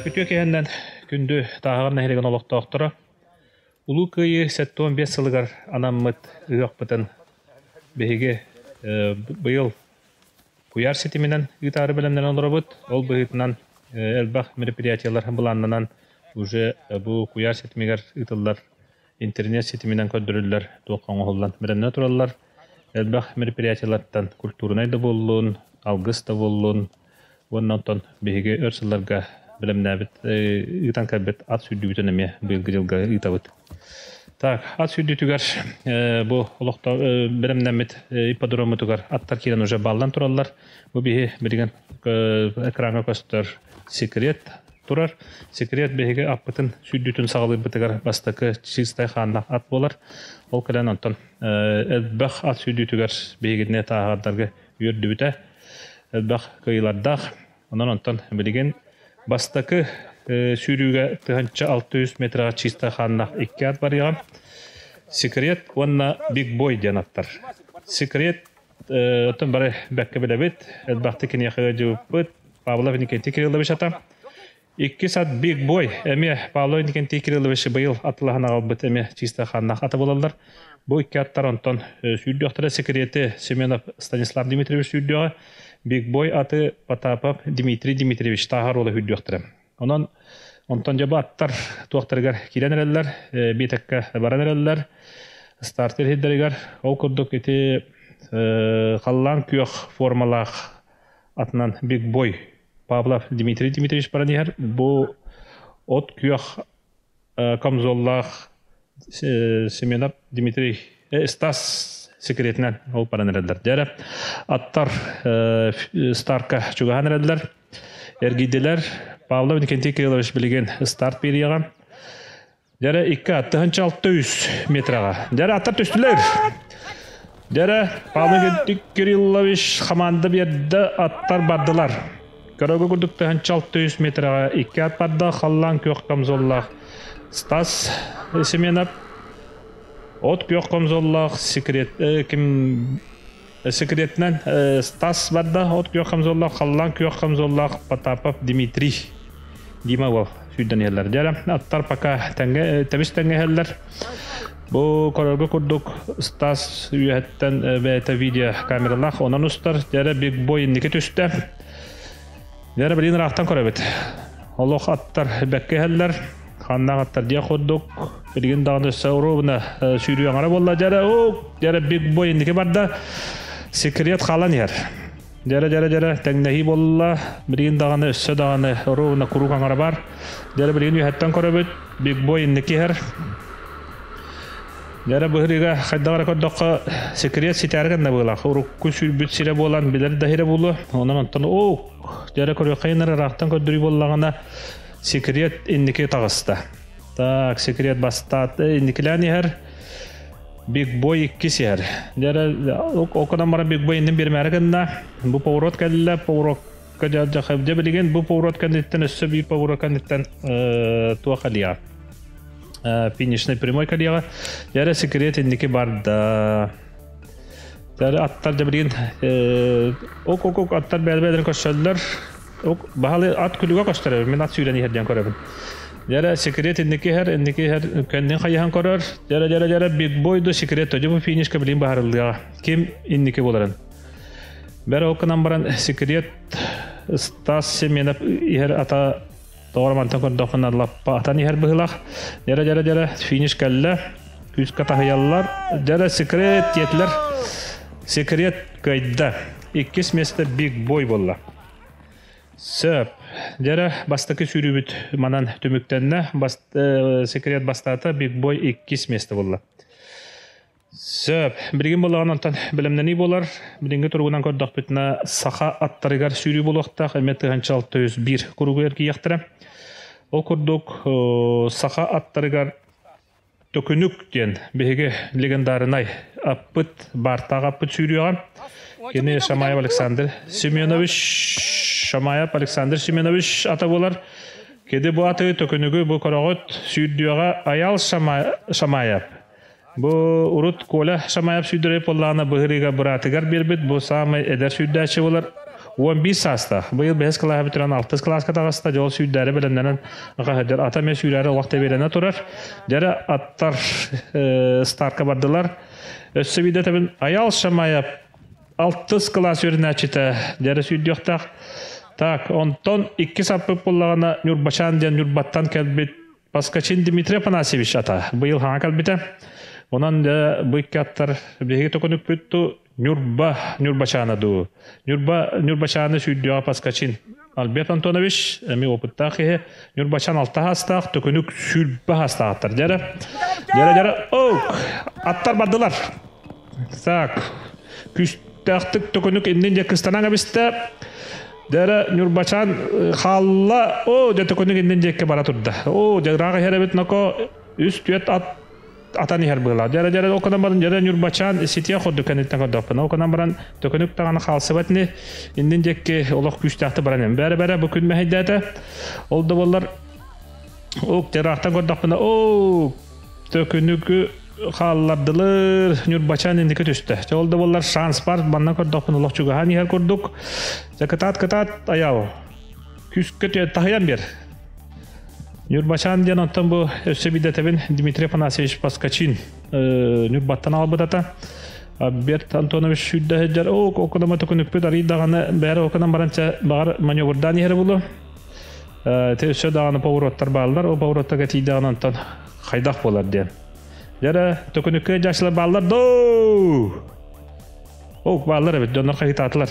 Күтүө кэһэннэн күндү тааһар нэһилигин олохтоохтора улуу кыйы 75 сылыгар анаммыт ыахпытын бэһиги быйыл куяр ситиминен ытаары белемнен олоробут ол быһытынан элбах мероприятиялар буланнанан уже бу куяр ситимигер ытыллар интернет ситиминен көддүрүллер туоккоңоллан беренне тураллар элбах мероприятиялардан культурнай да боллун алгыс да боллун оннотон бэһиги өрсылларга белемнәбит итан кабет ат сүдүбүтөн эме быйылгы жылга итабыт. Так, ат сүдүтүгөр бу олокто белемнәмит ипподрому тугар аттар кирен уже балдан тураллар. Бу биһи билген экранга көстөр секрет турар. Секрет биһиге аппытын сүдүтүн сагалыбытыгар бастакы чистай ханна ат болар. Ол келен онтон элбах ат сүдүтүгөр биһигине таагардарга үрдүбүтө. Элбах кыйлардах онон онтон билген бастакы сүйрүүгө тыганча 600 метрга чиста ханна 2 ат барыган. Секрет онна Big Boy жанаттар. Секрет отон бары бәккә белебит, элбахты кинехе жубыт, Павлов Никентий Кириллович ата. 2 сат Big Boy, эме Павлов Никентий Кириллович быйыл атлыгына албыт эме чиста ханна ата болалар. Бу 2 аттар онтон сүйрүүгө секрети Семенов Станислав Дмитриевич сүйрүүгө Big Boy аты Потапов Дмитрий Дмитриевич тағар олы хүддіқтірі. Онтан жаба аттар туақтарығар кирен әрелер, бетекке баран әрелер, стартер хеддерігер, ол күрдік еті қаллан күйіқ формалақ атынан Big Boy Павлов Дмитрий Дмитриевич баран егер, бұл от күйіқ камзоллақ Семенов Дмитрий Стас секретинен ол паран әрелер. Дәрі аттар старка чугахан әрелер. Әргейделер Павлов Никентий Кириллович білген старт берияған. Дәрі 2 атты 600 метраға. Дәрі аттар төстілер. Дәрі Павлов Никентий Кириллович қаманды берді аттар бардылар. Көрігі күрдікті 600 метраға 2 ат барды. Қаллан көк камзоллақ Стас Семенов от күйөк камзоллах секретнен Стас барды, от күйөк камзоллах, қаллан күйөк камзоллах Потапов Дмитрий Димовов сүйден елер. Дәрі аттар пака тәбіс тәңге елер. Бұл көрігі күрдік Стас үйәттен бәйті видео камералақ онан ұстар. Дәрі Big Boy неке түсті. Дәрі білін рақтан көребет. Олық аттар бәкке елер. Ханна аттар дия ходдук билген дагы сауруна сүйрүү аңара болла жара Big Boy индике барда секрет халан яр. Жара теңнеһи болла билген дагы өссө дагы руна курук аңара бар. Жара билген үһәттән көрөбөт Big Boy индике яр. Жара быһырыга хайдагара коддокка секрет ситәргән дә була. Урукку сүрбүт сире болан билер дәһире булу. Онан онтон жара көрө кайнара рактан көдүрү боллагана секрет индике тагыста. Так, секрет бастат индикеләни һәр Big Boy 2 сәр. Дәре окодан бара Big Boy индин бермәргәндә бу поворот кәллә, поворот кәҗә хәбдә белгән бу поворот кәндиттән өссе бер поворот кәндиттән туахалия. Финишный прямой кәлия. Дәре секрет индике барда. Дәре аттар да белгән аттар бәлбәдән көчәлләр. Bahalı at külüge koşturur. Men at süyleni herden korabın. Jara sekret indiki her kendin kayahan korar. Jara big boy do sekret toju bu finish kabilin baharıllığa. Kim indiki bolaran. Bera okunan baran sekret stas semenap iher ata doğru mantan kordofuna lappa atan iher bıhılaq. Jara finish kalla. Küs katahayallar. Jara sekret yetler. Sekret kayda. İkis mesle big boy bolla. Söp. Jara bastaki sürübüt manan tümüktenne sekret bastata big boy ikkis mesle bolla. Söp. Birgin bolla ondan bilimdeni bolar. Biringi turgunan kordaq bitna saha attarigar sürü boluqta qimeti 601 kurugu erki yaqtıra. O kurduk saha attarigar tökünük diyen behege legendarınay appıt bartağa appıt sürüyor. Yine Şamayev Alexander Semyonovich ata bolar. Kedi bu atı tökünügü bu koragot sürdüyoga ayal Şamayev. Bu urut kola Şamayev sürdürep ollağına bıhırıga bıratıgar birbit bu sağımı eder sürdüyçi bolar. 11 sasta. Bu yıl 5 klas bitiren 6 klas katağısında yol sürdüyleri bilimlenen aqahadır. Ata me sürdüyleri oqta verene turar. Jara attar starka bardılar. Össü bide tabin ayal Şamayev 6 klas öğrençite jara sürdüyokta. Tak, ondan 2 sapıp bollağına Nurbaşan diyen Nurbattan kelbit Paskachin Dmitri Afanasьевич ata. Bu yıl hana kelbite. Ondan da bu iki attar bir tokunuk büttu Nurbaşan'a du. Nurbaşan'ı sürdüyor Paskachin Albert Antonovich emi opıttaki Nurbaşan altta hastaq tokunuk sülbe hastaq attar. Jara attar bardılar. Tak. Küstaqtık tokunuk indin jakıstanan abiste. Jara Nurbaşan xalla de tokunuk indin jekke bara turda. Jara herebet nako üst yet atani her bıla. Jara okunan baran jara Nurbaşan sitiya xoddu kanettan kodapna. Okunan baran tokunuk tağana xalsıbatni indin jekke oloq küstaqtı baran. Bere bugün mehdete oldu bollar. Jaraqtan kodapna. Tokunuk xallardılar Nurbaşan indiki tüstü. Oldu bollar şans var. Banna kodapna oloq çuga hani her kurduk. Katat ayaw. Küskete tahayan bir. Nurbaşan diyen ondan bu ösebide tebin Dmitri Afanasьевич Paskachin Nurbattan albıdata. Albert Antonovich südde heccar. Okudama tokunuk püt arıyı dağını beri okunan baranca bağır manyovrdan yeri bulu. Öse dağını povrottar bağlılar. O povrottar gati dağını ondan xaydaq bolar diyen. Jara tokunukka yaşlı bağlılar. Bağlar evet, onlar kayıt atlar.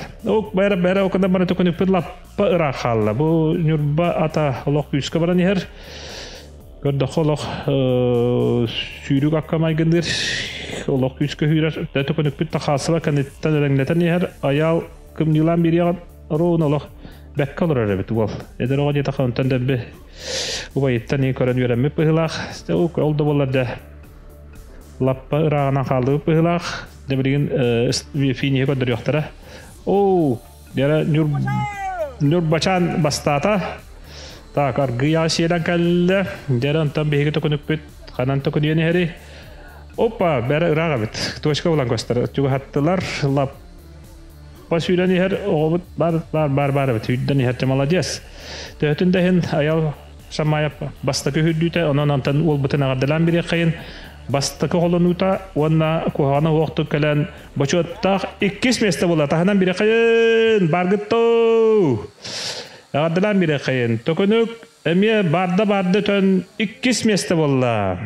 Bera okunan bana tokunuk püt lappa ıra xalla. Bu Nurba ata oloq yüzke baran yer. Gördük oloq sürük akkamay gındır. Oloq yüzke hürer. Tokunuk püt taxasıva kanettan örengleten yer. Ayal kım yılan bir yağın roğun oloq. Bekka olur evet bu. Eder oğa jeta xantan debbe. Bu bayittan iyi koran yörenmep bıhılaq. Oldu bollar da lappa ırağına xaldığı bıhılaq. Demirgin finiye kadar yoktara. Jara Nurbaşan bastata. Tak argıya şeyden kalle. Jara ondan behege tokunuk bit. Kanan tokun yeni heri. Bera ırağa bit. Toşka olan göster. Çünkü hattılar. Pas hüydeni her oğubut bar bit. Hüydeni her cemaladiyas. Töhtünde hen ayal Şamayev bastaki hüddüte. Onun ondan olbutun ağırdılan biri kayın. Bastaki holonuta ona kuhana waqtu kalan bachottaq ikkis meste bola tahanan biri kayın bargıtto ağırdılan biri kayın tokunuk emiye barda tön ikkis meste bolla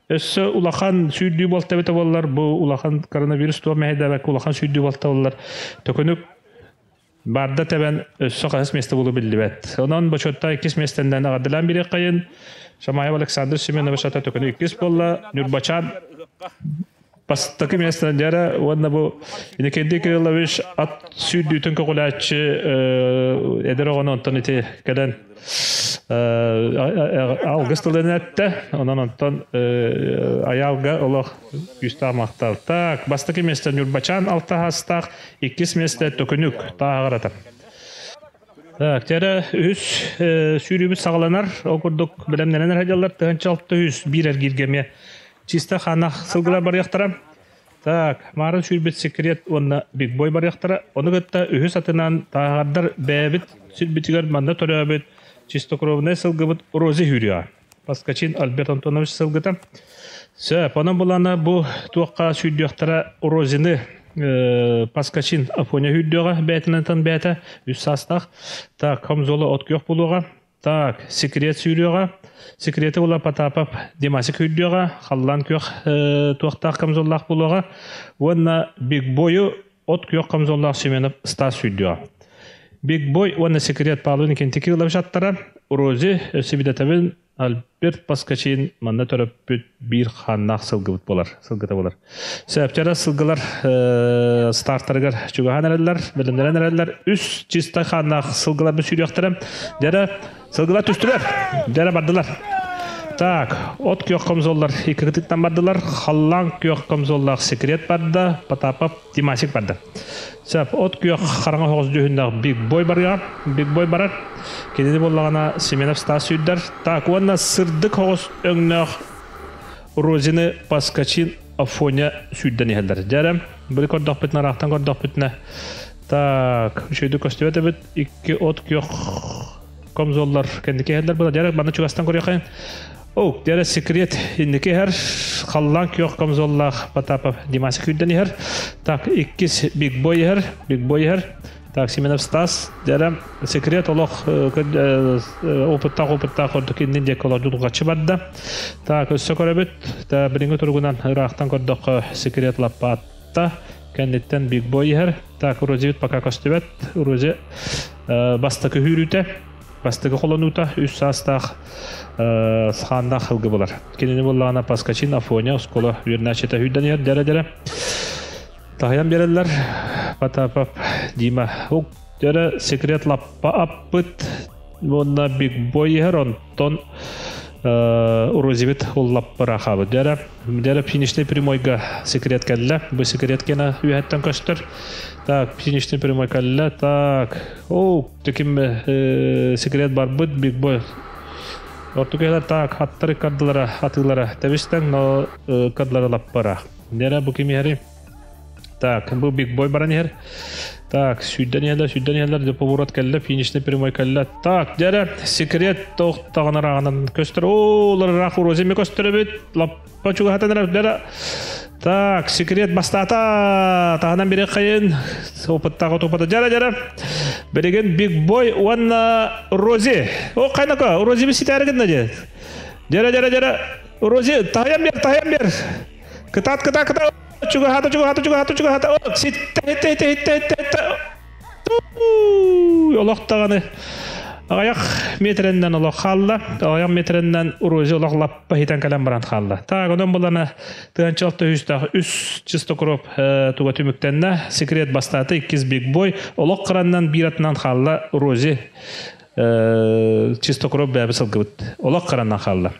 össü ulaqan süydü bolta bete bollar bu ulaqan koronavirüs tuwa mehdebek ulaqan süydü bolta bollar tokunuk barda teben össü qas meste bolu billibet onan bachotta ikkis mestenden ağırdılan biri kayın Şamayev Alexander Semyonovich ata tokunuk ikkis bolla Nurbaşan bastaki mesleğin jara onda bu yine kendi Kirillovich at sürdüğün kokulaçı eder onu ondan ite gelen August'ların ette ondan ayalga oloq Gustav Maqtal. Tak bastaki mesleğin Nurbaşan alta hastaq ikkis mesleğin tokunuk tağırata. Jara üs sürübüt sağlanar. Okurduk bilemnelenler hajallar. Tığınçı 601 ergirgeme. Çista xana sılgılar bar yaxtaram. Так, марын сүрбет секрет онна биг бой бар яқтара. Оны гытта үхіс атынан тағардар бәбіт сүрбетігер манда төрәбет чистокровная сылгыбыт Рози Хюрия. Паскачин Альберт Антонович сылгыта. Сөп, оның бұлана бұл туаққа сүрдіяқтара Розины Паскачин Афоня Хюрдиоға бәтінінтін бәті үс састақ. Так, комзолы откёқ бұлуға. Так, секрет сүйріоға. Секреті ола Потапов Димасик Хюрдиоға. Қаллан көқ туақтақ комзоллақ бұлуға. Онна биг бойы откёқ комзоллақ Семенов Стас Хюрдиоға. Биг бой, онна секрет палуын кентекі ұлап жаттара. Рози өсібідетабін Альберт Паскачин манда төрөп бир ханнақ сылгыта болар. Сөптері сылгылар старттарығар чугахан әрәлілер, білімдерен әрәлілер. Үс чистай ханнақ сылгылар бір сүйріяқтырым. Дәрі сылгылар түстілер. Дәрі бардылар. Так, от күйоқ комзоллар екі қытыттан бардылар. Халлан күйоқ комзоллар секрет барды. Потапов Димасик барды. Сөп, от күйоқ қараңа хоғыз дүйіндегі биг бой барар. Кенеді болағана Семенов Стас үйдер. Так, онна сырдық хоғыз өңнақ Розины Паскачин Афоня сүйден ехелдер. Дәрім, бір көрдіқ бітіне, рақтан көрдіқ бітіне. Так, үшейді көстебет әбіт, екі от күйоқ комзоллар кәндеке ехелдер бұла. Дәрі, баны чуғастан көрі қайын. Оу, дәрі секрет ендеке әр, қаллан күйоқ комзоллар Потапов Димасик үйден ехер. Так, иккіз биг бой ехер. Так, Семенов Стас, дәрі секрет олық опыттақ көрдік енден дек олар жұлғачы барды. Так, өссі көрі бүт, бірінгі тұрғынан ұрақтан көрдік секрет лаппатта, кәндеттен биг бой ехер. Так, Рози бүт пока көстебет, Рози бастықы хүріті. Бастығы қолын ұта, үс састақ сханда қылғы болар. Кенені болағына Паскачин, Афоня, ұсколы үйернәшеті үйден ер, дәрі. Тағаян берелер, Потапов, Дима. Дәрі секрет лаппа аппыт, онна биг бой ер, онтон Розибет ол лаппа рақабы. Дәрі финишный прямойға секрет кәлі, бұл секрет кені үйәттен көстір. Так, финишный прямой кәлі, так, төкім секрет бар бұд, биг бой. Орту кәлі, так, аттары кардылары, атылары тәбістен, но кардылары лаппара. Дәрі бұл кемі әрі? Так, бұл биг бой баран ер. Так, сүйден елдер, деп поворот кәлі, финишный прямой кәлі. Так, дәрі секрет тоқтағын арағынан көстір. Олар рақ Розиме көстірі бет, лаппа чуға хатан әрі, дәрі. Так, секрет бастата, тағынан бере қайын, опыттағы топады. Жара. Береген биг бой, онна Рози. О, қайнақа, Рози бі сеті әрігін де. Жара. Рози, тағаян бер. Кытат. Чуға хаты. О, сетті. Олақтағаны. Аяқ метренден олақ қалды. Аяқ метренден Рози олақ лаппа хитен кәлем баран қалды. Так, одан боланы тығанчалты үстағы үс чисто кроп туға түміктенне секрет бастаты 2 биг бой. Олақ қыраннан биратынан қалды Рози чисто кроп бәбі сылғы бұд. Олақ қыраннан қалды.